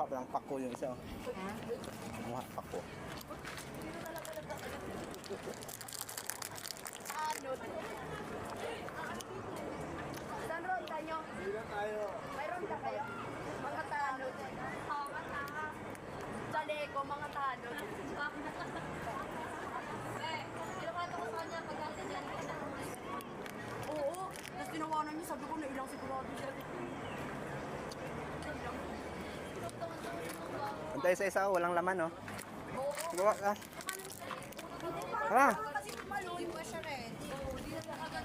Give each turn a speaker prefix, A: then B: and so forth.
A: Kumuha pa ng pako yung isa. Kumuha pako.
B: Ano? Saan ronda nyo?
A: Dito tayo.
B: May ronda kayo? Mga tanod. Mga tanod. Daleko, mga tanod. Pinakwento ko sa kanya pag-asa dyan. Oo. Tapos tinawanan niya, sabi ko na ilang sigurado siya.
A: Antay sa isa, walang laman, no?
B: Oo.
A: Gawa ka.
B: Hindi pa.
A: Ah.
B: Kasi tumalo. Hindi pa siya ready. Oo, hindi na agad.